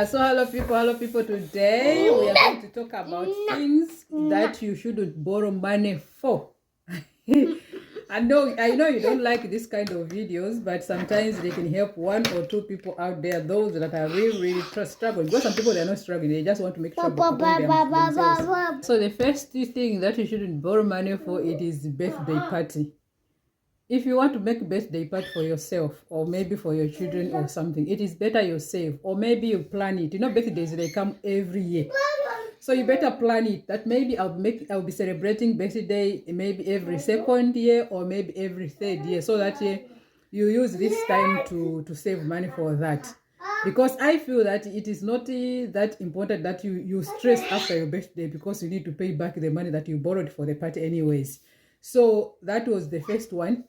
So hello people. Today we are going to talk about things that you shouldn't borrow money for. I know you don't like this kind of videos, but sometimes they can help one or two people out there, those that are really struggling. Because some people, they're not struggling, they just want to make trouble upon themselves. So the first thing that you shouldn't borrow money for, it is birthday party. If you want to make a birthday party for yourself or maybe for your children or something, it is better you save, or maybe you plan it. You know, birthdays, they come every year. So you better plan it that maybe I'll be celebrating birthday maybe every second year or maybe every third year, so that you use this time to save money for that. Because I feel that it is not that important that you stress after your birthday, because you need to pay back the money that you borrowed for the party anyways. So that was the first one.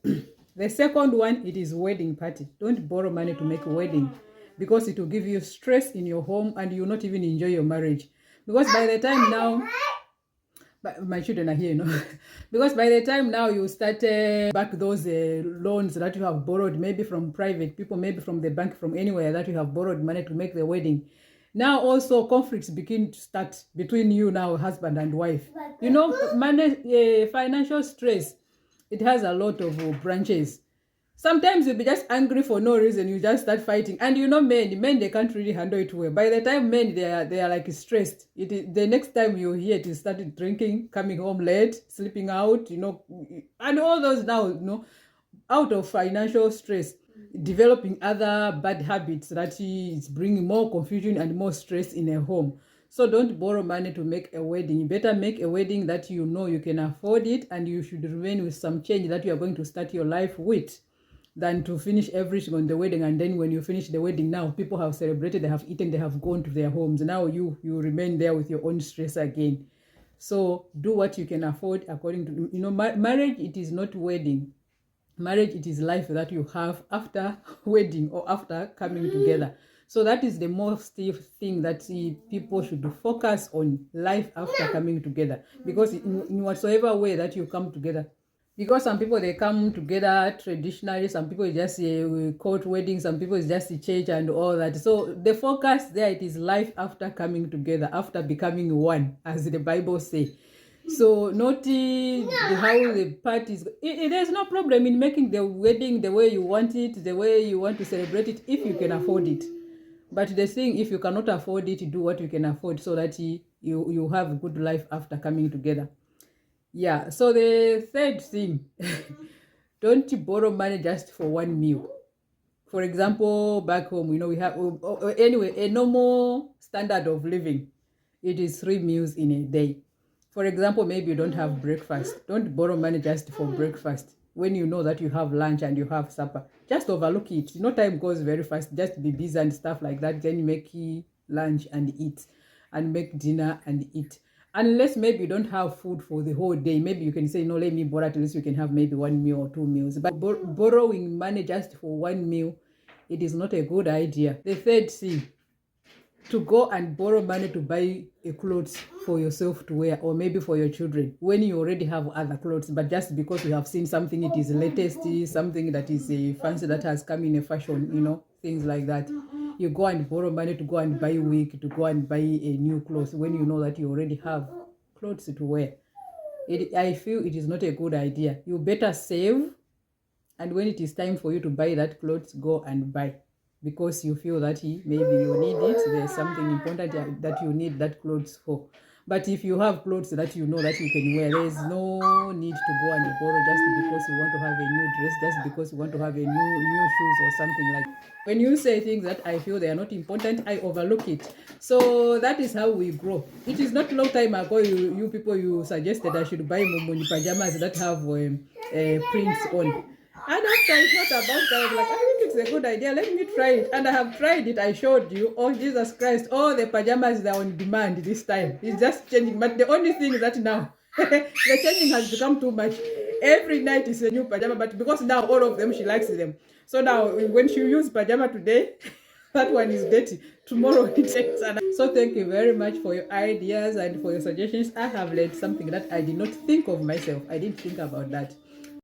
The second one, it is wedding party. Don't borrow money to make a wedding, because it will give you stress in your home and you will not even enjoy your marriage. Because by the time now, but my children are here, you know. Because by the time now you start back those loans that you have borrowed, maybe from private people, maybe from the bank, from anywhere that you have borrowed money to make the wedding. Now also conflicts begin to start between you now, husband and wife. You know, money, financial stress, it has a lot of branches. Sometimes you'll be just angry for no reason. You just start fighting. And you know, men, they can't really handle it well. By the time men, they are like stressed. The next time you hear it, you started drinking, coming home late, sleeping out, you know, and all those now, you know, out of financial stress, developing other bad habits that is bringing more confusion and more stress in a home. So don't borrow money to make a wedding. You better make a wedding that you know you can afford it, and you should remain with some change that you are going to start your life with, than to finish everything on the wedding. And then when you finish the wedding, now people have celebrated, they have eaten, they have gone to their homes. Now you remain there with your own stress again. So do what you can afford according to, you know, marriage, it is not wedding. Marriage, it is life that you have after wedding or after coming together. So that is the most thing that people should focus on, life after coming together. Because in whatsoever way that you come together, because some people, they come together traditionally, some people just court weddings, some people it's just church and all that. So the focus there, it is life after coming together, after becoming one, as the Bible says. So not how the parties. There's no problem in making the wedding the way you want it, the way you want to celebrate it, if you can afford it. But the thing, if you cannot afford it, do what you can afford, so that you have a good life after coming together. Yeah, so the third thing, don't borrow money just for one meal. For example, back home, you know, we have, anyway, a normal standard of living, it is 3 meals in a day. For example, maybe you don't have breakfast. Don't borrow money just for breakfast, when you know that you have lunch and you have supper. Just overlook it. You know, time goes very fast. Just be busy and stuff like that. Then you make lunch and eat, and make dinner and eat. Unless maybe you don't have food for the whole day, maybe you can say, no, let me borrow, at least you can have maybe 1 meal or 2 meals. But borrowing money just for 1 meal, it is not a good idea. The third thing, to go and borrow money to buy a clothes for yourself to wear, or maybe for your children, when you already have other clothes, but just because you have seen something, it is latest, something that is a fancy, that has come in a fashion, you know, things like that. You go and borrow money to go and buy a wig, to go and buy a new clothes, when you know that you already have clothes to wear. I feel it is not a good idea. You better save, and when it is time for you to buy that clothes, go and buy, because you feel that maybe you need it, there's something important that you need that clothes for. But if you have clothes that you know that you can wear, there is no need to go and borrow just because you want to have a new dress, just because you want to have a new shoes or something like that. When you say things that I feel they are not important, I overlook it. So that is how we grow. It is not long time ago you people, you suggested I should buy Momoni pajamas that have prints on. And after I thought about that, I was like, I think it's a good idea. Let me try it. And I have tried it. I showed you. Oh, Jesus Christ. All the pajamas, they're on demand this time. It's just changing. But the only thing is that now, the changing has become too much. Every night is a new pajama. But because now all of them, she likes them. So now, when she uses pajama today, that one is dirty. Tomorrow it takes another. So thank you very much for your ideas and for your suggestions. I have learned something that I did not think of myself. I didn't think about that.